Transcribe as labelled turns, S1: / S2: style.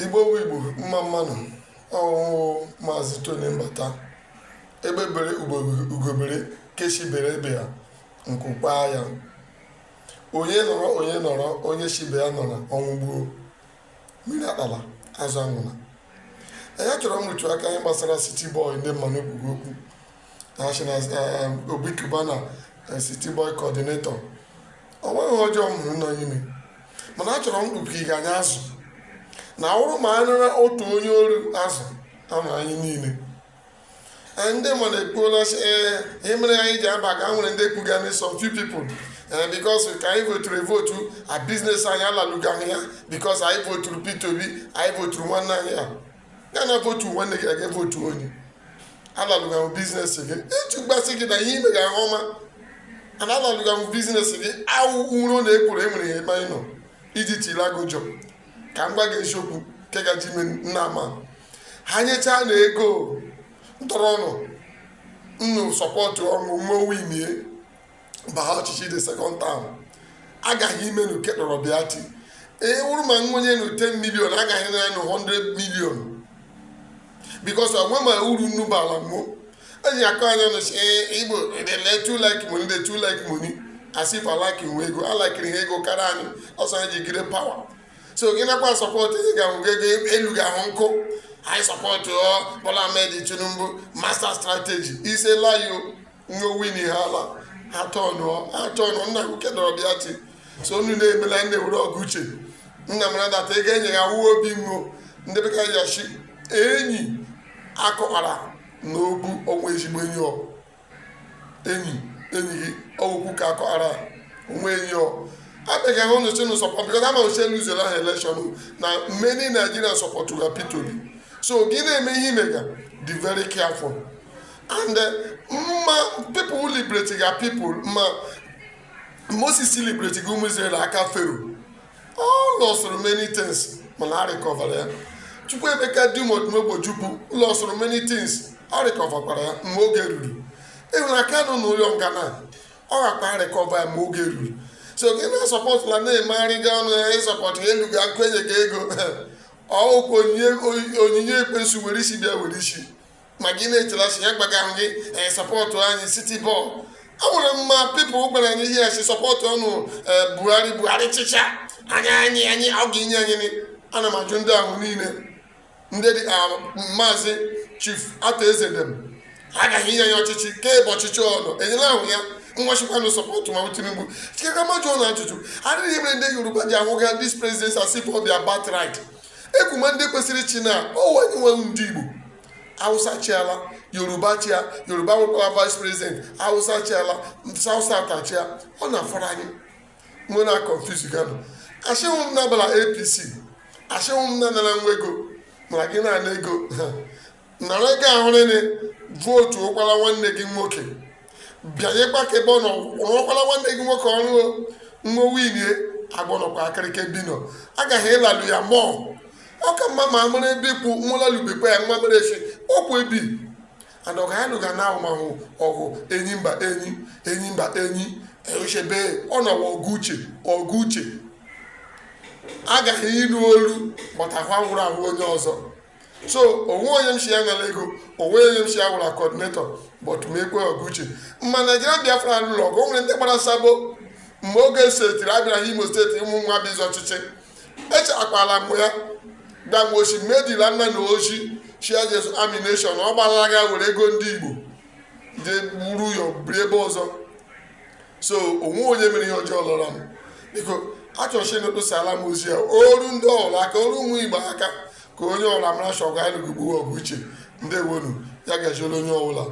S1: Igbo mma mmanụ ọwụwụ Maazị Tony Mbata egbebere ugobere keshibere ebe ya nkụkpa ya onye nọrọ onye shibe ya nọrọ ọnwụ gbuo mmiri akpala azụ anwụna ya chọrọ m rụtụ aka ihe gbasara City Boy ndị mmanụ ekwugo okwu Obi Cubana City Boy coordinator onweghị ọjọọ m hụrụ nọ n'ime mana achọrọ m kpuke anya azụ na ọrụ ma anara otu onye oru azụ ama anyị niile ndị mmadụ ekwuola ihe mere anyị ji aba ka nwere ndị ekwuga some few people because ka anyị voturu votu a business anyị alalụgaghị ya because anyị voturu Peter Obi anyị voturu nwanne anyị ya na votu nwanne gị aga votu onye alalụgahụ biznes gị etu gbasị gị na ihe ime ga ahụ ọma ana alalụgahụ biznes gị awụ uro na ekwuru enwere ya ebe anyị nọ iji tilagojo ka m gwa gị eziokwu nke gaji ime nna ama ha nyechaa na ego ntọrọ ọnụ nnu sọpọtụ ọnwụ mmowimie baha ọchịchị the second term agaghị ime na uke kpọrọ bịati ewuru ma nwenye na 10 million agaghị na 100 million because onwe ma uru nnu bala mmụọ enyi akọ anya nụchi Igbo they too like money as if I like inwe ego I like ihe ego karịa anyị ọsọ anyị ji gire power so gị nakwa sọpọtụ ị ga-ahụ elu ga-ahụ nkụ anyị sọpọtụ Bola Ahmed Tinubu master strategy ise layo nwowini ha ala atọnụ nna uke dọrọ bịa ti so unu na-emela ndị were ọgụ uche nna mara data ego enye ya wuo obi mmụọ ndị beka yashi enyi akọkwara n'obu onwe ezigbo enyi gị ọgwụkwu ka akọkwara onwe enyi abịaghị ahụ n'uche support because ama uche luzela ha election na many Nigerians support to Peter Obi so gị na-eme ihe imega be very careful and people who liberate their people Moses liberate ụmụ Israel aka Pharaoh all lost many things mana ha recover ya Chukwuemeka Dumodumegbojupu lost many things ha recover kwara ya mgbe oge ruru ịhụrụ aka nọ n'ụlọ ngana ọ gakwa recover ya mgbe oge ruru so gị na-asọpọtụ la na-emegharịga ọnụ ya ịsọpọtụ elu ga nkụ enye gị ego ọkwa onyinye ekwensu were isi bịa were isi ma gị na-echelachi ya gbaga ahụ gị sọpọtụ anyị City Boy ọ nwere mma pipụl gwara anyị ihe ya si sọpọtụ ọnụ Buhari chịcha anyị ọ ga-enye anyị ana m ajụ ndị ahụ niile ndị dị maazị Chief Ato Ezedem agaghị inye anyị ọchịchị ka ebe ọchịchị ọnụ enyela ahụ ya nwachikwanụ sọpọtụ ma Tinubu chikeka majụọ na ajụjụ adịghị emere ndị Yoruba ji ahụga this president as if ọ bịa birthright ekwuma ndị kwesịrị chi na owenye nwe ndị Igbo Hausa chiala Yoruba chia Yoruba nwekwara vice president Hausa chiala South achịa ọ na-afọrọ anyị mụ na confuse ganụ achịwụ m nabala APC achịwụ m na nara nwa ego mara gị na-ana ego nara ego ahụrịnị vootu ụkwara nwanne gị nwoke bịanyekwa ka ebe ọ nọ rụọkwala nwanne gị nwoke ọrụ nwowinie agbọnọkwa akịrịka bino agaghị ịlalụ ya mọọ ọ ka mma ma amara ebe ikwu nwalalubekwa ya mma mere echi okwu ebi ana ọga ya lụga na ahụmahụ ọgụ enyi mba enyi echebe ọ nọwa ọgụ uche agaghị ịnụ olu gbọtakwa nwụrụ ahụ onye ọzọ so onwe onye mshi ya nwere ego onwe onye mshi ya nwere coordinator but mekwe ọgụuche mma Nigeria Biafra alụlụ ọgụ nwere ndị gbara sabo mgbe oge setiri abịara Imo steeti ụmụ nwa bizi ọchịchị echekwala mgbe ya gbanwochi medila nna na ochi chia Jesu amination ọ gbalara ga were ego ndị Igbo jee gburu ya biri ebe ọzọ so onwe onye mere ihe ọjọọ lọrọ m biko achọchi n'okposala m ozi ya oru ndị ọrụ aka oru ụmụ Igbo aka ka onye ọbụla mara chọga alụgugbu ọgụ uche ndị wonu ya gajiela onye ọbụla